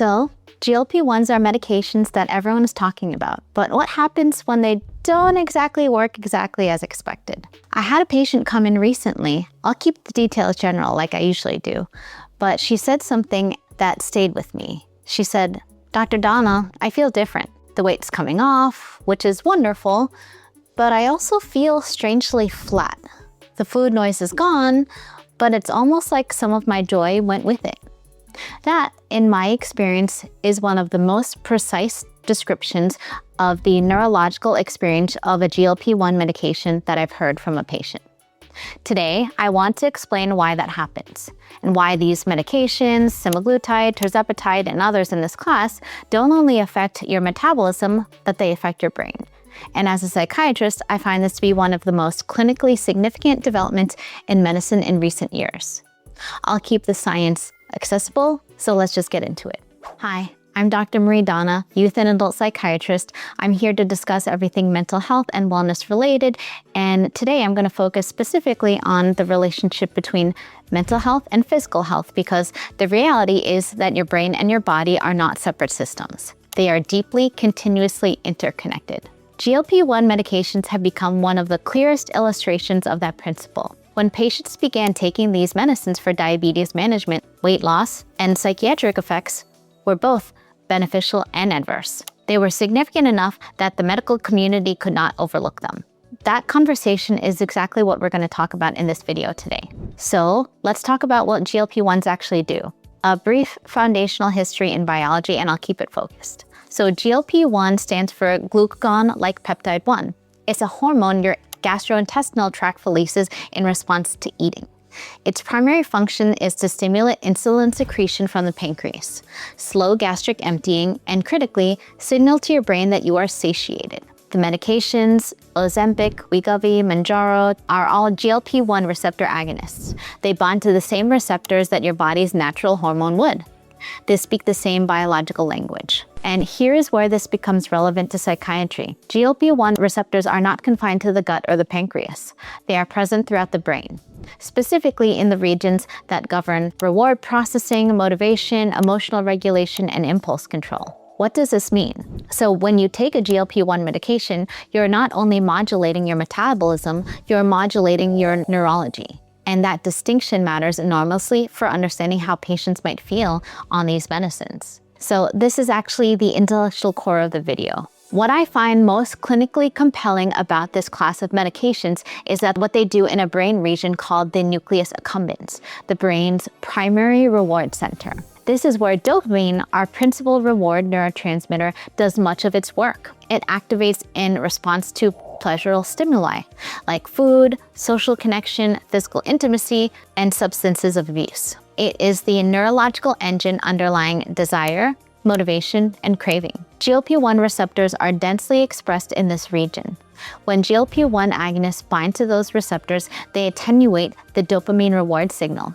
So, GLP-1s are medications that everyone is talking about, but what happens when they don't exactly work as expected? I had a patient come in recently. I'll keep the details general like I usually do, but she said something that stayed with me. She said, "Dr. Dona, I feel different. The weight's coming off, which is wonderful, but I also feel strangely flat. The food noise is gone, but it's almost like some of my joy went with it." That, in my experience, is one of the most precise descriptions of the neurological experience of a GLP-1 medication that I've heard from a patient. Today, I want to explain why that happens, and why these medications, semaglutide, tirzepatide, and others in this class, don't only affect your metabolism, but they affect your brain. And as a psychiatrist, I find this to be one of the most clinically significant developments in medicine in recent years. I'll keep the science accessible, so let's just get into it. Hi, I'm Dr. Marie Dona, youth and adult psychiatrist. I'm here to discuss everything mental health and wellness related, and today I'm going to focus specifically on the relationship between mental health and physical health, because the reality is that your brain and your body are not separate systems. They are deeply, continuously interconnected. GLP-1 medications have become one of the clearest illustrations of that principle. When patients began taking these medicines for diabetes management, weight loss, and psychiatric effects were both beneficial and adverse. They were significant enough that the medical community could not overlook them. That conversation is exactly what we're going to talk about in this video today. So let's talk about what GLP-1s actually do. A brief foundational history in biology, and I'll keep it focused. So GLP-1 stands for glucagon-like peptide 1. It's a hormone your gastrointestinal tract releases in response to eating. Its primary function is to stimulate insulin secretion from the pancreas, slow gastric emptying, and critically, signal to your brain that you are satiated. The medications, Ozempic, Wegovy, Mounjaro, are all GLP-1 receptor agonists. They bond to the same receptors that your body's natural hormone would. They speak the same biological language. And here is where this becomes relevant to psychiatry. GLP-1 receptors are not confined to the gut or the pancreas. They are present throughout the brain, specifically in the regions that govern reward processing, motivation, emotional regulation, and impulse control. What does this mean? So when you take a GLP-1 medication, you're not only modulating your metabolism, you're modulating your neurology. And that distinction matters enormously for understanding how patients might feel on these medicines. So this is actually the intellectual core of the video. What I find most clinically compelling about this class of medications is that what they do in a brain region called the nucleus accumbens, the brain's primary reward center. This is where dopamine, our principal reward neurotransmitter, does much of its work. It activates in response to pleasurable stimuli like food, social connection, physical intimacy, and substances of abuse. It is the neurological engine underlying desire, motivation, and craving. GLP-1 receptors are densely expressed in this region. When GLP-1 agonists bind to those receptors, they attenuate the dopamine reward signal.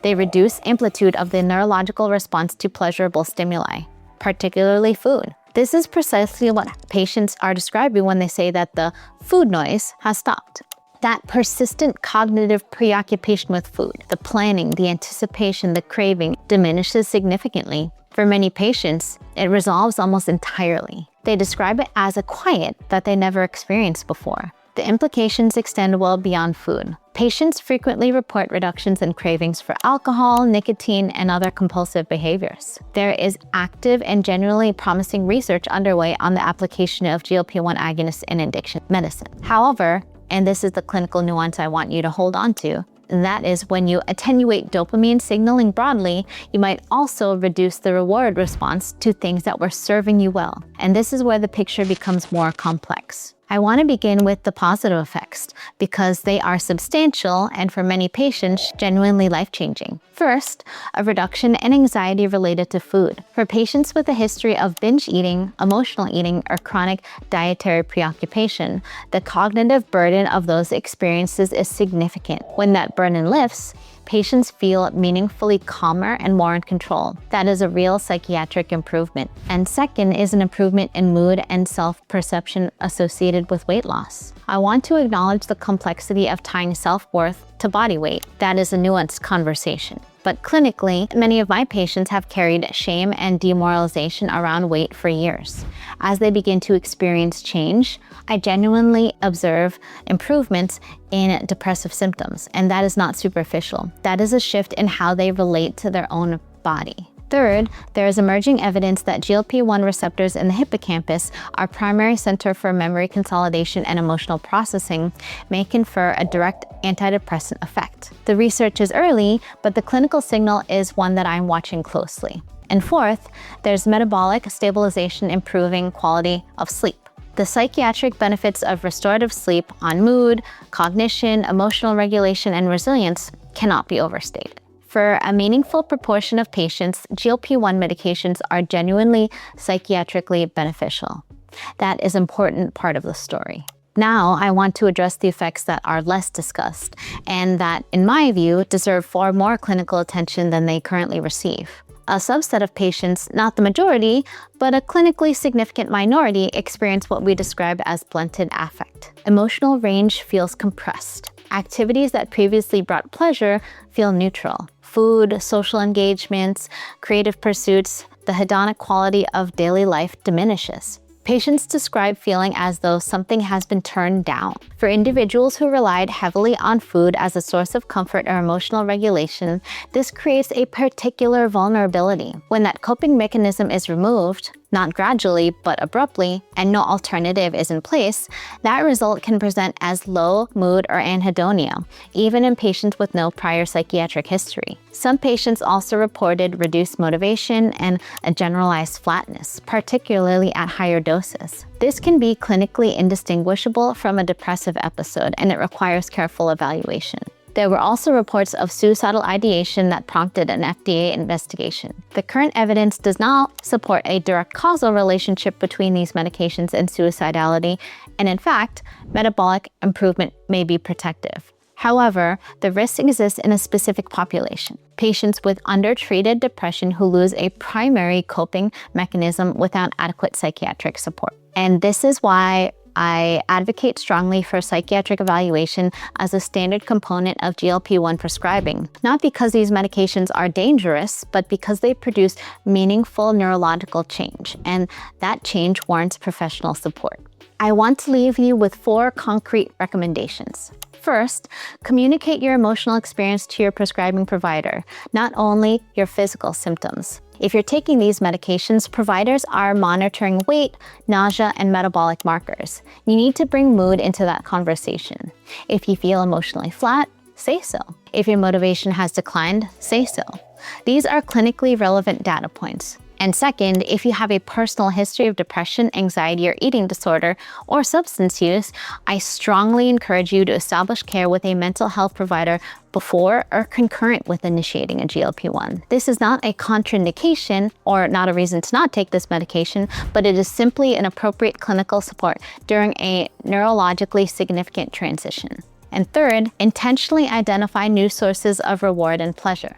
They reduce amplitude of the neurological response to pleasurable stimuli, particularly food. This is precisely what patients are describing when they say that the food noise has stopped. That persistent cognitive preoccupation with food, the planning, the anticipation, the craving, diminishes significantly. For many patients, it resolves almost entirely. They describe it as a quiet that they never experienced before. The implications extend well beyond food. Patients frequently report reductions in cravings for alcohol, nicotine, and other compulsive behaviors. There is active and genuinely promising research underway on the application of GLP-1 agonists in addiction medicine. However, and this is the clinical nuance I want you to hold on to, and that is when you attenuate dopamine signaling broadly, you might also reduce the reward response to things that were serving you well. And this is where the picture becomes more complex. I want to begin with the positive effects because they are substantial and for many patients, genuinely life-changing. First, a reduction in anxiety related to food. For patients with a history of binge eating, emotional eating, or chronic dietary preoccupation, the cognitive burden of those experiences is significant. When that burden lifts, patients feel meaningfully calmer and more in control. That is a real psychiatric improvement. And second is an improvement in mood and self-perception associated with weight loss. I want to acknowledge the complexity of tying self-worth to body weight. That is a nuanced conversation. But clinically, many of my patients have carried shame and demoralization around weight for years. As they begin to experience change, I genuinely observe improvements in depressive symptoms, and that is not superficial. That is a shift in how they relate to their own body. Third, there is emerging evidence that GLP-1 receptors in the hippocampus, our primary center for memory consolidation and emotional processing, may confer a direct antidepressant effect. The research is early, but the clinical signal is one that I'm watching closely. And fourth, there's metabolic stabilization improving quality of sleep. The psychiatric benefits of restorative sleep on mood, cognition, emotional regulation, and resilience cannot be overstated. For a meaningful proportion of patients, GLP-1 medications are genuinely psychiatrically beneficial. That is an important part of the story. Now, I want to address the effects that are less discussed and that, in my view, deserve far more clinical attention than they currently receive. A subset of patients, not the majority, but a clinically significant minority, experience what we describe as blunted affect. Emotional range feels compressed. Activities that previously brought pleasure feel neutral. Food, social engagements, creative pursuits, the hedonic quality of daily life diminishes. Patients describe feeling as though something has been turned down. For individuals who relied heavily on food as a source of comfort or emotional regulation, this creates a particular vulnerability. When that coping mechanism is removed, not gradually but abruptly, and no alternative is in place, that result can present as low mood or anhedonia, even in patients with no prior psychiatric history. Some patients also reported reduced motivation and a generalized flatness, particularly at higher doses. This can be clinically indistinguishable from a depressive episode, and it requires careful evaluation. There were also reports of suicidal ideation that prompted an FDA investigation. The current evidence does not support a direct causal relationship between these medications and suicidality, and in fact, metabolic improvement may be protective. However, the risk exists in a specific population, patients with undertreated depression who lose a primary coping mechanism without adequate psychiatric support. And this is why I advocate strongly for psychiatric evaluation as a standard component of GLP-1 prescribing, not because these medications are dangerous, but because they produce meaningful neurological change, and that change warrants professional support. I want to leave you with 4 concrete recommendations. First, communicate your emotional experience to your prescribing provider, not only your physical symptoms. If you're taking these medications, providers are monitoring weight, nausea, and metabolic markers. You need to bring mood into that conversation. If you feel emotionally flat, say so. If your motivation has declined, say so. These are clinically relevant data points. And second, if you have a personal history of depression, anxiety, or eating disorder, or substance use, I strongly encourage you to establish care with a mental health provider before or concurrent with initiating a GLP-1. This is not a contraindication or not a reason to not take this medication, but it is simply an appropriate clinical support during a neurologically significant transition. And third, intentionally identify new sources of reward and pleasure.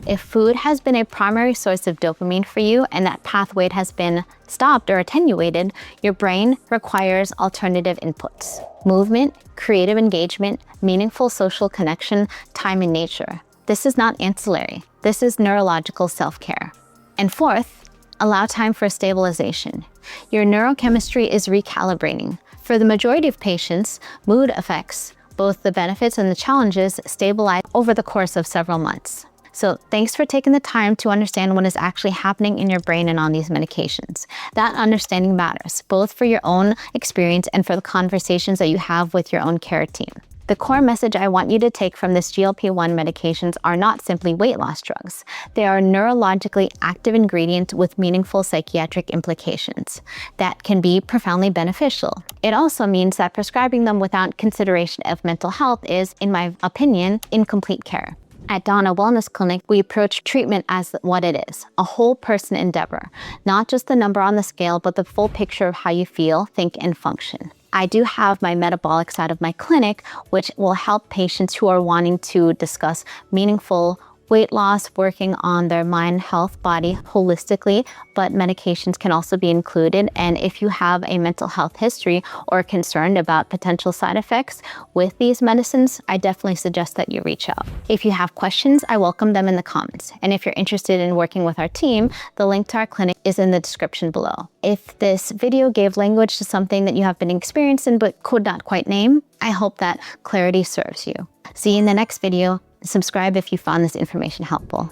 If food has been a primary source of dopamine for you and that pathway has been stopped or attenuated, your brain requires alternative inputs. Movement, creative engagement, meaningful social connection, time in nature. This is not ancillary. This is neurological self-care. And fourth, allow time for stabilization. Your neurochemistry is recalibrating. For the majority of patients, mood effects, both the benefits and the challenges, stabilize over the course of several months. So thanks for taking the time to understand what is actually happening in your brain and on these medications. That understanding matters, both for your own experience and for the conversations that you have with your own care team. The core message I want you to take from this GLP-1 medications are not simply weight loss drugs. They are neurologically active ingredients with meaningful psychiatric implications that can be profoundly beneficial. It also means that prescribing them without consideration of mental health is, in my opinion, incomplete care. At Dona Wellness Clinic, we approach treatment as what it is, a whole person endeavor, not just the number on the scale, but the full picture of how you feel, think, and function. I do have my metabolic side of my clinic, which will help patients who are wanting to discuss meaningful weight loss, working on their mind, health, body holistically, but medications can also be included. And if you have a mental health history or concerned about potential side effects with these medicines, I definitely suggest that you reach out. If you have questions, I welcome them in the comments. And if you're interested in working with our team, the link to our clinic is in the description below. If this video gave language to something that you have been experiencing but could not quite name, I hope that clarity serves you. See you in the next video. Subscribe if you found this information helpful.